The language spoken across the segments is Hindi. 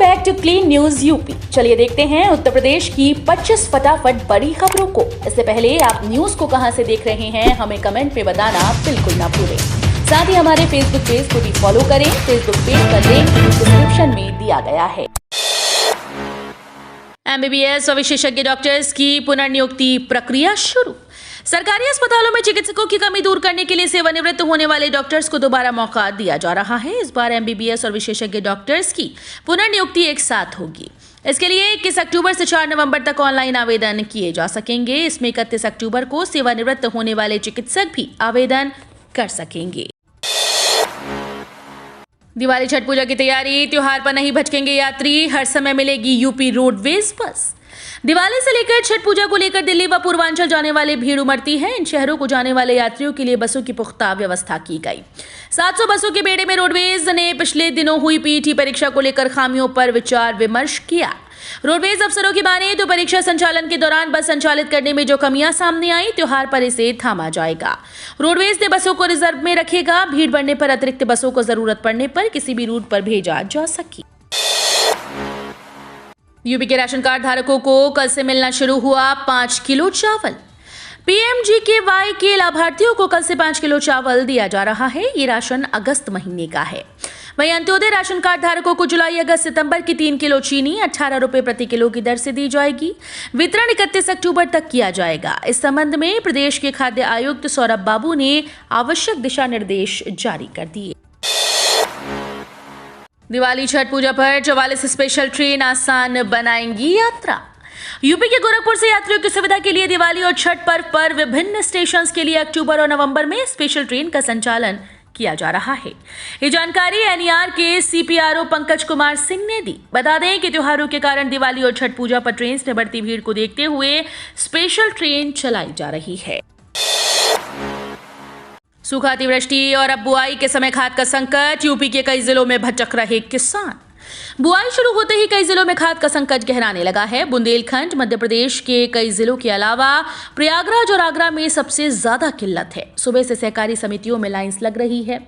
Back to clean news UP. चलिए देखते हैं उत्तर प्रदेश की 25 फटाफट बड़ी खबरों को। इससे पहले आप न्यूज को कहां से देख रहे हैं हमें कमेंट में बताना बिल्कुल ना भूलें। साथ ही हमारे फेसबुक पेज को भी फॉलो करें। फेसबुक पेज का लिंक डिस्क्रिप्शन में दिया गया है। एमबीबीएस और विशेषज्ञ डॉक्टर्स की पुनर्नियुक्ति प्रक्रिया शुरू। सरकारी अस्पतालों में चिकित्सकों की कमी दूर करने के लिए सेवानिवृत्त होने वाले डॉक्टर्स को दोबारा मौका दिया जा रहा है। इस बार एमबीबीएस और विशेषज्ञ डॉक्टर्स की पुनर्नियुक्ति एक साथ होगी। इसके लिए 21 अक्टूबर से 4 नवंबर तक ऑनलाइन आवेदन किए जा सकेंगे। इसमें 31 अक्टूबर को सेवानिवृत्त होने वाले चिकित्सक भी आवेदन कर सकेंगे। दिवाली छठ पूजा की तैयारी। त्योहार पर नहीं भटकेंगे यात्री, हर समय मिलेगी यूपी रोडवेज बस। दिवाली से लेकर छठ पूजा को लेकर दिल्ली व पूर्वांचल जाने वाले भीड़ उमड़ती है। इन शहरों को जाने वाले यात्रियों के लिए बसों की पुख्ता व्यवस्था की गई। 700 बसों के बेड़े में रोडवेज ने पिछले दिनों हुई पीटी परीक्षा को लेकर खामियों पर विचार विमर्श किया। रोडवेज अफसरों की माने तो परीक्षा संचालन के दौरान बस संचालित करने में जो कमियां सामने आई, त्योहार पर इसे थामा जाएगा। रोडवेज ने बसों को रिजर्व में रखेगा। भीड़ बढ़ने पर अतिरिक्त बसों को जरूरत पड़ने पर किसी भी रूट पर भेजा जा सके। यूपी के राशन कार्ड धारकों को कल से मिलना शुरू हुआ 5 किलो चावल। पीएमजीकेवाई के लाभार्थियों को कल से 5 किलो चावल दिया जा रहा है। ये राशन अगस्त महीने का है। वहीं अंत्योदय राशन कार्ड धारकों को जुलाई, अगस्त, सितंबर की 3 किलो चीनी 18 रुपए प्रति किलो की दर से दी जाएगी। वितरण 31 अक्टूबर तक किया जाएगा। इस संबंध में प्रदेश के खाद्य आयुक्त सौरभ बाबू ने आवश्यक दिशा निर्देश जारी कर दिए। दिवाली छठ पूजा पर 44 स्पेशल ट्रेन आसान बनाएंगी यात्रा। यूपी के गोरखपुर से यात्रियों की सुविधा के लिए दिवाली और छठ पर्व पर विभिन्न स्टेशंस के लिए अक्टूबर और नवंबर में स्पेशल ट्रेन का संचालन किया जा रहा है। ये जानकारी एनईआर के सीपीआरओ पंकज कुमार सिंह ने दी। बता दें कि त्योहारों के कारण दिवाली और छठ पूजा पर ट्रेन में बढ़ती भीड़ को देखते हुए स्पेशल ट्रेन चलाई जा रही है। सूखा, अतिवृष्टि और अब बुआई के समय खाद का संकट। यूपी के कई जिलों में भटक रहे किसान। बुआई शुरू होते ही कई जिलों में खाद का संकट गहराने लगा है। बुंदेलखंड, मध्य प्रदेश के कई जिलों के अलावा प्रयागराज और आगरा में सबसे ज्यादा किल्लत है। सुबह से सहकारी समितियों में लाइंस लग रही है।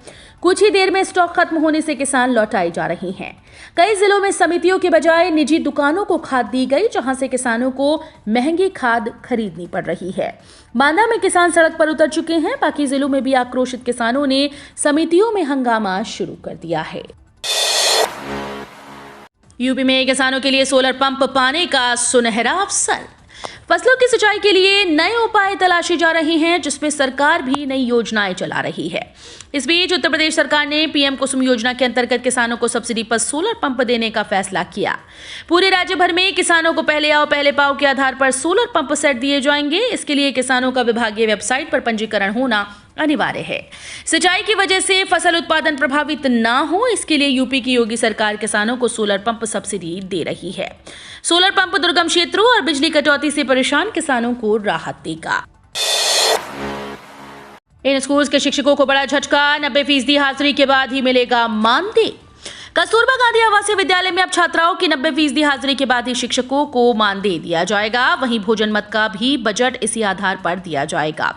कुछ ही देर में स्टॉक खत्म होने से किसान लौटाए जा रहे हैं। कई जिलों में समितियों के बजाय निजी दुकानों को खाद दी गई, जहां से किसानों को महंगी खाद खरीदनी पड़ रही है। बांदा में किसान सड़क पर उतर चुके हैं। बाकी जिलों में भी आक्रोशित किसानों ने समितियों में हंगामा शुरू कर दिया है। यूपी में किसानों के लिए सोलर पंप पाने का सुनहरा अवसर। फसलों की सिंचाई के लिए नए उपाय तलाशे जा रहे हैं, जिसमें सरकार भी नई योजनाएं चला रही है। इस बीच उत्तर प्रदेश सरकार ने पीएम कुसुम योजना के अंतर्गत किसानों को सब्सिडी पर सोलर पंप देने का फैसला किया। पूरे राज्य भर में किसानों को पहले आओ पहले पाओ के आधार पर सोलर पंप सेट दिए जाएंगे। इसके लिए किसानों का विभागीय वेबसाइट पर पंजीकरण होना अनिवार्य है। सिंचाई की वजह से फसल उत्पादन प्रभावित ना हो, इसके लिए यूपी की योगी सरकार किसानों को सोलर पंप सब्सिडी दे रही है। सोलर पंप दुर्गम क्षेत्रों और बिजली कटौती से परेशान किसानों को राहत देगा। इन स्कूल्स के शिक्षकों को बड़ा झटका। 90% हाजिरी के बाद ही मिलेगा मानदेय। कस्तूरबा गांधी आवासीय विद्यालय में अब छात्राओं की 90% हाजिरी के बाद ही शिक्षकों को मानदेय दिया जाएगा। वहीं भोजन मद का भी बजट इसी आधार पर दिया जाएगा।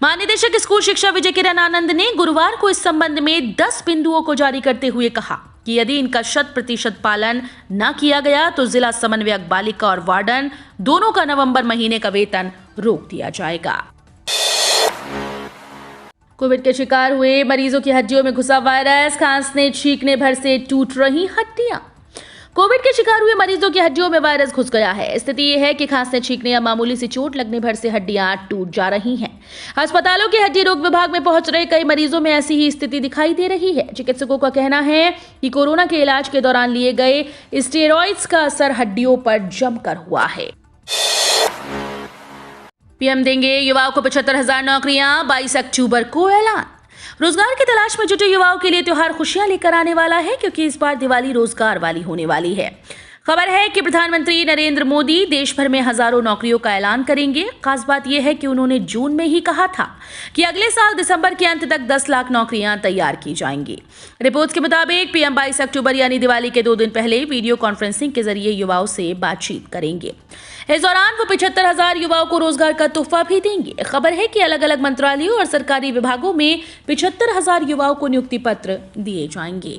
महानिदेशक स्कूल शिक्षा विजय किरण आनंद ने गुरुवार को इस संबंध में 10 बिंदुओं को जारी करते हुए कहा कि यदि इनका 100% पालन न किया गया तो जिला समन्वयक बालिका और वार्डन दोनों का नवंबर महीने का वेतन रोक दिया जाएगा। कोविड के शिकार हुए मरीजों की हड्डियों में घुसा वायरस। खांसने छींकने भर से टूट रही हड्डियां। कोविड के शिकार हुए मरीजों की हड्डियों में वायरस घुस गया है। स्थिति यह है कि खांसने छींकने या मामूली सी चोट लगने भर से हड्डियां टूट जा रही हैं। अस्पतालों के हड्डी रोग विभाग में पहुंच रहे कई मरीजों में ऐसी ही स्थिति दिखाई दे रही है। चिकित्सकों का कहना है कि कोरोना के इलाज के दौरान लिए गए स्टेरॉइड्स का असर हड्डियों पर जमकर हुआ है। पीएम देंगे युवाओं को 75,000 नौकरियां। 22 अक्टूबर को ऐलान। रोजगार की तलाश में जुटे युवाओं के लिए त्योहार खुशियां लेकर आने वाला है, क्योंकि इस बार दिवाली रोजगार वाली होने वाली है। खबर है कि प्रधानमंत्री नरेंद्र मोदी देश भर में हजारों नौकरियों का ऐलान करेंगे। खास बात यह है कि उन्होंने जून में ही कहा था कि अगले साल दिसंबर के अंत तक 10 लाख नौकरियां तैयार की जाएंगी। रिपोर्ट्स के मुताबिक पीएम 22 अक्टूबर यानी दिवाली के 2 दिन पहले वीडियो कॉन्फ्रेंसिंग के जरिए युवाओं से बातचीत करेंगे। इस दौरान वो 75,000 युवाओं को रोजगार का तोहफा भी देंगे। खबर है कि अलग अलग मंत्रालयों और सरकारी विभागों में 75,000 युवाओं को नियुक्ति पत्र दिए जाएंगे।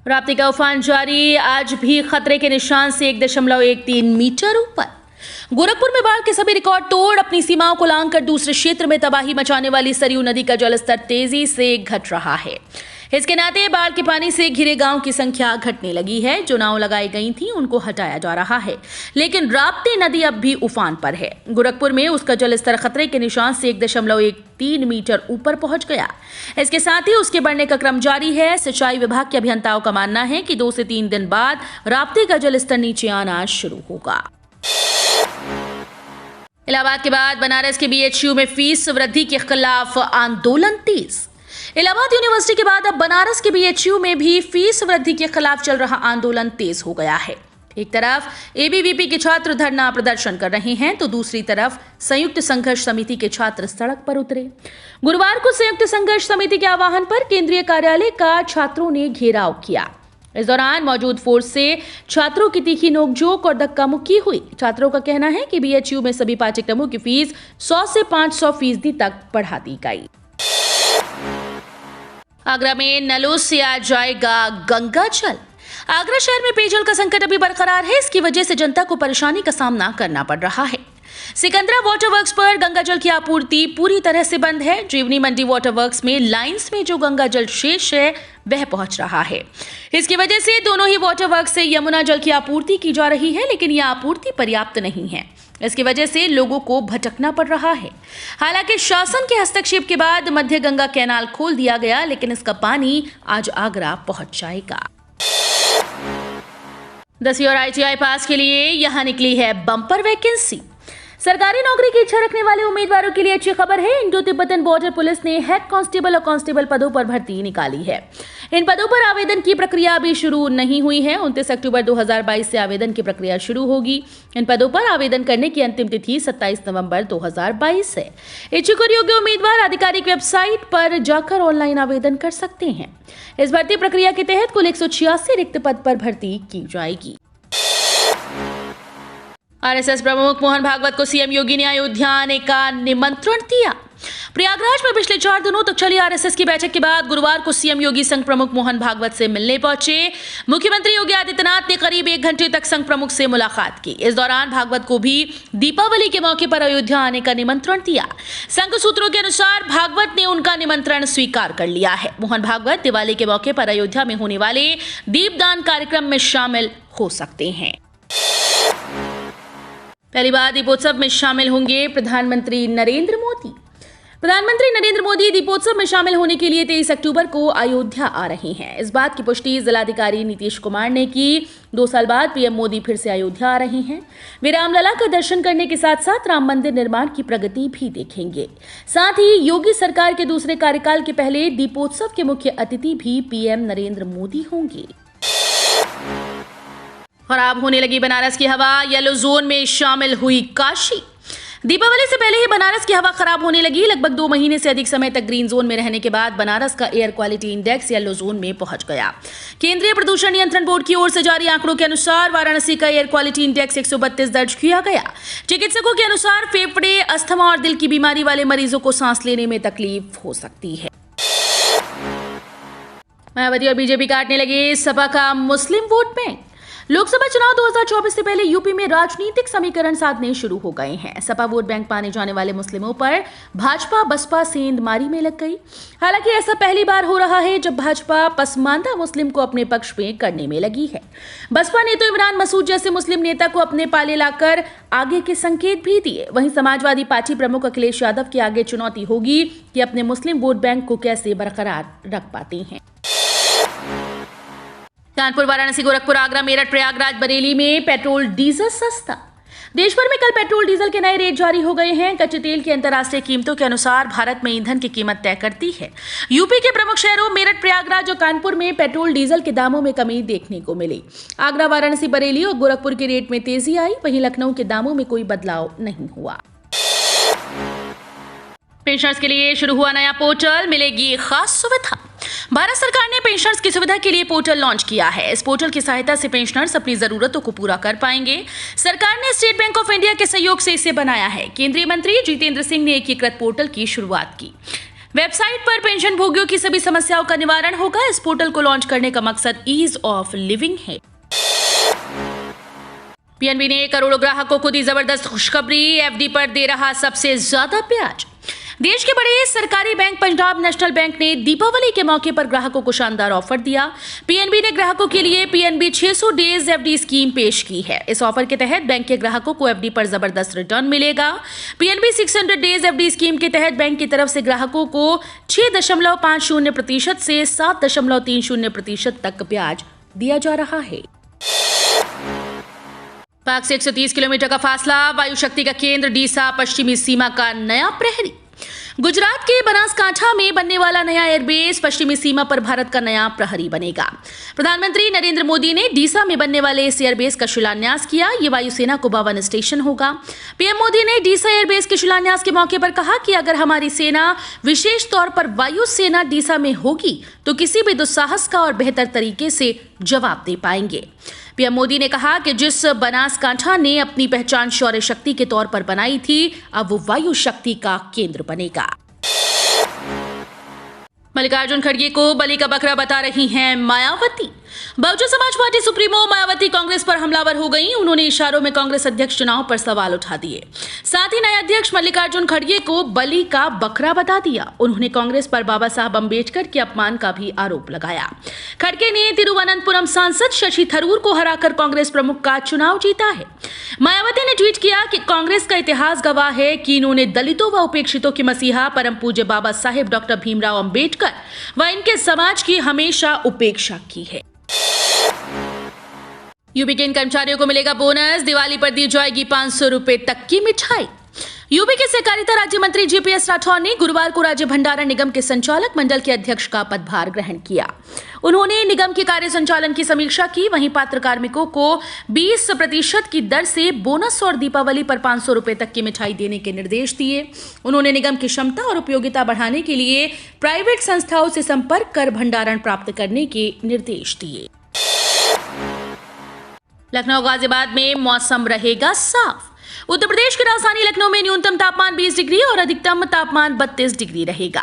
राप्ती का उफान जारी, आज भी खतरे के निशान से 1.13 मीटर ऊपर। गोरखपुर में बाढ़ के सभी रिकॉर्ड तोड़ अपनी सीमाओं को लांघकर दूसरे क्षेत्र में तबाही मचाने वाली सरयू नदी का जलस्तर तेजी से घट रहा है। इसके नाते बाढ़ के पानी से घिरे गांव की संख्या घटने लगी है। जो नाव लगाई गई थी उनको हटाया जा रहा है, लेकिन राप्ती नदी अब भी उफान पर है। गोरखपुर में उसका जलस्तर खतरे के निशान से 1.13 मीटर ऊपर पहुंच गया। इसके साथ ही उसके बढ़ने का क्रम जारी है। सिंचाई विभाग के अभियंताओं का मानना है कि 2 से 3 दिन बाद राप्ती का जलस्तर नीचे आना शुरू होगा। इलाहाबाद के बाद बनारस के बीएचयू में फीस वृद्धि के खिलाफ आंदोलन तेज। इलाहाबाद यूनिवर्सिटी के बाद अब बनारस के बीएचयू में भी फीस वृद्धि के खिलाफ चल रहा आंदोलन तेज हो गया है। एक तरफ एबीवीपी के छात्र धरना प्रदर्शन कर रहे हैं तो दूसरी तरफ संयुक्त संघर्ष समिति के छात्र सड़क पर उतरे। गुरुवार को संयुक्त संघर्ष समिति के आह्वान पर केंद्रीय कार्यालय का छात्रों ने घेराव किया। इस दौरान मौजूद फोर्स से छात्रों की तीखी नोकझोंक और धक्का मुक्की हुई। छात्रों का कहना है कि बीएचयू में सभी पाठ्यक्रमों की फीस 100 से 500% तक बढ़ा दी गई। आगरा में नलों से आ जाएगा गंगा जल। आगरा शहर में पेयजल का संकट अभी बरकरार है। इसकी वजह से जनता को परेशानी का सामना करना पड़ रहा है। सिकंदरा वाटर वर्क्स पर गंगा जल की आपूर्ति पूरी तरह से बंद है। जीवनी मंडी वाटर वर्क्स में लाइंस में जो गंगा जल शेष है वह पहुंच रहा है। इसकी वजह से दोनों ही वाटर वर्क्स से यमुना जल की आपूर्ति की जा रही है, लेकिन यह आपूर्ति पर्याप्त नहीं है। इसकी वजह से लोगों को भटकना पड़ रहा है। हालांकि शासन के हस्तक्षेप के बाद मध्य गंगा कैनाल खोल दिया गया, लेकिन इसका पानी आज आगरा पहुंच जाएगा। 10वीं और ITI पास के लिए यहां निकली है बम्पर वैकेंसी। सरकारी नौकरी की इच्छा रखने वाले उम्मीदवारों के लिए अच्छी खबर है। इंडो तिब्बतन बॉर्डर पुलिस ने हेड कांस्टेबल और कांस्टेबल पदों पर भर्ती निकाली है। इन पदों पर आवेदन की प्रक्रिया अभी शुरू नहीं हुई है। 29 अक्टूबर 2022 से आवेदन की प्रक्रिया शुरू होगी। इन पदों पर आवेदन करने की अंतिम तिथि 27 नवंबर 2022 है। इच्छुक और योग्य उम्मीदवार आधिकारिक वेबसाइट पर जाकर ऑनलाइन आवेदन कर सकते हैं। इस भर्ती प्रक्रिया के तहत कुल 186 रिक्त पद पर भर्ती की जाएगी। आरएसएस प्रमुख मोहन भागवत को सीएम योगी ने अयोध्या आने का निमंत्रण दिया। प्रयागराज में पिछले 4 दिनों तक चली आरएसएस की बैठक के बाद गुरुवार को सीएम योगी संघ प्रमुख मोहन भागवत से मिलने पहुंचे। मुख्यमंत्री योगी आदित्यनाथ ने करीब 1 घंटे तक संघ प्रमुख से मुलाकात की। इस दौरान भागवत को भी दीपावली के मौके पर अयोध्या आने का निमंत्रण दिया। संघ सूत्रों के अनुसार भागवत ने उनका निमंत्रण स्वीकार कर लिया है। मोहन भागवत दिवाली के मौके पर अयोध्या में होने वाले दीपदान कार्यक्रम में शामिल हो सकते हैं। पहली बार दीपोत्सव में शामिल होंगे प्रधानमंत्री नरेंद्र मोदी। प्रधानमंत्री नरेंद्र मोदी दीपोत्सव में शामिल होने के लिए 23 अक्टूबर को अयोध्या आ रहे हैं। इस बात की पुष्टि जिलाधिकारी नीतीश कुमार ने की। 2 साल बाद पीएम मोदी फिर से अयोध्या आ रहे हैं। वे रामलला का दर्शन करने के साथ साथ राम मंदिर निर्माण की प्रगति भी देखेंगे। साथ ही योगी सरकार के दूसरे कार्यकाल के पहले दीपोत्सव के मुख्य अतिथि भी पीएम नरेंद्र मोदी होंगे। खराब होने लगी बनारस की हवा, येलो जोन में शामिल हुई काशी। दीपावली से पहले ही बनारस की हवा खराब होने लगी। लगभग 2 महीने से अधिक समय तक ग्रीन जोन में रहने के बाद बनारस का air quality index yellow zone में पहुंच गया। केंद्रीय प्रदूषण नियंत्रण बोर्ड की ओर से जारी आंकड़ों के अनुसार वाराणसी का एयर क्वालिटी इंडेक्स 132 दर्ज किया गया। चिकित्सकों के अनुसार फेफड़े, अस्थमा और दिल की बीमारी वाले मरीजों को सांस लेने में तकलीफ हो सकती है। मायावती और बीजेपी काटने लगे सपा का मुस्लिम वोट बैंक। लोकसभा चुनाव 2024 से पहले यूपी में राजनीतिक समीकरण साधने शुरू हो गए हैं। सपा वोट बैंक पाने जाने वाले मुस्लिमों पर भाजपा बसपा सेंधमारी में लग गई। हालांकि ऐसा पहली बार हो रहा है जब भाजपा पसमानदा मुस्लिम को अपने पक्ष में करने में लगी है। बसपा ने तो इमरान मसूद जैसे मुस्लिम नेता को अपने पाले लाकर आगे के संकेत भी दिए। वहीं समाजवादी पार्टी प्रमुख अखिलेश यादव के आगे चुनौती होगी कि अपने मुस्लिम वोट बैंक को कैसे बरकरार रख पाते हैं। कानपुर, वाराणसी, गोरखपुर, आगरा, मेरठ, प्रयागराज, बरेली में पेट्रोल डीजल सस्ता। देश भर में कल पेट्रोल डीजल के नए रेट जारी हो गए हैं। कच्चे तेल की अंतर्राष्ट्रीय कीमतों के अनुसार भारत में ईंधन की कीमत तय करती है। यूपी के प्रमुख शहरों मेरठ, प्रयागराज और कानपुर में पेट्रोल डीजल के दामों में कमी देखने को मिली। आगरा, वाराणसी, बरेली और गोरखपुर के रेट में तेजी आई। वहीं लखनऊ के दामों में कोई बदलाव नहीं हुआ। पेंशनर्स के लिए शुरू हुआ नया पोर्टल, मिलेगी खास सुविधा। भारत सरकार ने पेंशनर्स की सुविधा के लिए पोर्टल लॉन्च किया है। इस पोर्टल की सहायता से पेंशनर्स अपनी जरूरतों को पूरा कर पाएंगे। सरकार ने स्टेट बैंक ऑफ इंडिया के सहयोग से इसे बनाया है। केंद्रीय मंत्री जितेंद्र सिंह ने एकीकृत पोर्टल की शुरुआत की। वेबसाइट पर पेंशन भोगियों की सभी समस्याओं का निवारण होगा। इस पोर्टल को लॉन्च करने का मकसद ईज ऑफ लिविंग है। पीएनबी ने करोड़ों ग्राहकों को दी जबरदस्त खुशखबरी, एफडी पर दे रहा सबसे ज्यादा ब्याज। देश के बड़े सरकारी बैंक पंजाब नेशनल बैंक ने दीपावली के मौके पर ग्राहकों को शानदार ऑफर दिया। पीएनबी ने ग्राहकों के लिए पीएनबी 600 डेज एफडी स्कीम पेश की है। इस ऑफर के तहत बैंक के ग्राहकों को एफडी पर जबरदस्त रिटर्न मिलेगा। पीएनबी 600 डेज एफडी स्कीम के तहत बैंक की तरफ से ग्राहकों को 6.50% से 7.30% तक ब्याज दिया जा रहा है। पाक से 130 किलोमीटर का फासला, वायु शक्ति का केंद्र डीसा, पश्चिमी सीमा का नया प्रहरी। गुजरात के बनासकांठा में बनने वाला नया एयरबेस पश्चिमी सीमा पर भारत का नया प्रहरी बनेगा। प्रधानमंत्री नरेंद्र मोदी ने डीसा में बनने वाले इस एयरबेस का शिलान्यास किया। ये वायुसेना को 52 स्टेशन होगा। पीएम मोदी ने डीसा एयरबेस के शिलान्यास के मौके पर कहा कि अगर हमारी सेना विशेष तौर पर वायुसेना डीसा में होगी तो किसी भी दुस्साहस का और बेहतर तरीके से जवाब दे पाएंगे। पीएम मोदी ने कहा कि जिस बनासकांठा ने अपनी पहचान शौर्य शक्ति के तौर पर बनाई थी, अब वो वायु शक्ति का केंद्र बनेगा। मल्लिकार्जुन खड़गे को बलि का बकरा बता रही हैं मायावती। बहुजन समाज पार्टी सुप्रीमो मायावती कांग्रेस पर हमलावर हो गई। उन्होंने इशारों में कांग्रेस अध्यक्ष चुनाव पर सवाल उठा दिए। साथ ही नए अध्यक्ष मल्लिकार्जुन खड़गे को बलि का बकरा बता दिया। उन्होंने कांग्रेस पर बाबा साहब अम्बेडकर के अपमान का भी आरोप लगाया। खड़गे ने तिरुवनंतपुरम सांसद शशि थरूर को हराकर कांग्रेस प्रमुख का चुनाव जीता है। मायावती ने ट्वीट किया कि कांग्रेस का इतिहास गवाह है कि इन्होंने दलितों व उपेक्षितों के मसीहा परम पूज्य बाबा साहेब डॉक्टर भीमराव अम्बेडकर व इनके समाज की हमेशा उपेक्षा की है। यूपी के इन कर्मचारियों को मिलेगा बोनस, दिवाली पर दी जाएगी 500 रुपए तक की मिठाई। यूपी के सहकारिता राज्य मंत्री जीपीएस राठौर ने गुरुवार को राज्य भंडारण निगम के संचालक मंडल के अध्यक्ष का पदभार ग्रहण किया। उन्होंने निगम के कार्य संचालन की समीक्षा की। वहीं पात्र कार्मिकों को 20% की दर से बोनस और दीपावली पर 500 रुपए तक की मिठाई देने के निर्देश दिए। उन्होंने निगम की क्षमता और उपयोगिता बढ़ाने के लिए प्राइवेट संस्थाओं से संपर्क कर भंडारण प्राप्त करने के निर्देश दिए। लखनऊ गाजियाबाद में मौसम रहेगा साफ। उत्तर प्रदेश की राजधानी लखनऊ में न्यूनतम तापमान 20 डिग्री और अधिकतम तापमान 32 डिग्री रहेगा।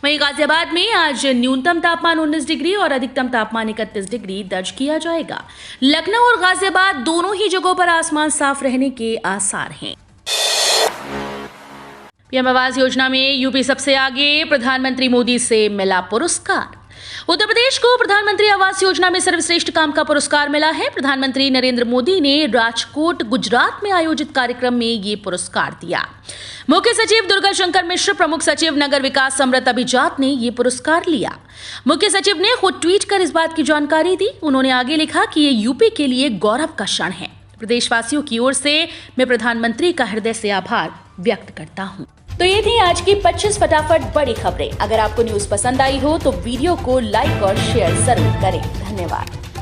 वहीं गाजियाबाद में आज न्यूनतम तापमान 19 डिग्री और अधिकतम तापमान 31 डिग्री दर्ज किया जाएगा। लखनऊ और गाजियाबाद दोनों ही जगहों पर आसमान साफ रहने के आसार हैं। पीएम आवास योजना में यूपी सबसे आगे, प्रधानमंत्री मोदी से मिला पुरस्कार। उत्तर प्रदेश को प्रधानमंत्री आवास योजना में सर्वश्रेष्ठ काम का पुरस्कार मिला है। प्रधानमंत्री नरेंद्र मोदी ने राजकोट, गुजरात में आयोजित कार्यक्रम में ये पुरस्कार दिया। मुख्य सचिव दुर्गा शंकर मिश्र, प्रमुख सचिव नगर विकास समृत अभिजात ने ये पुरस्कार लिया। मुख्य सचिव ने खुद ट्वीट कर इस बात की जानकारी दी। उन्होंने आगे लिखा कि ये यूपी के लिए गौरव का क्षण है। प्रदेशवासियों की ओर से मैं प्रधानमंत्री का हृदय से आभार व्यक्त करता हूँ। तो ये थी आज की 25 फटाफट बड़ी खबरें। अगर आपको न्यूज पसंद आई हो तो वीडियो को लाइक और शेयर जरूर करें। धन्यवाद।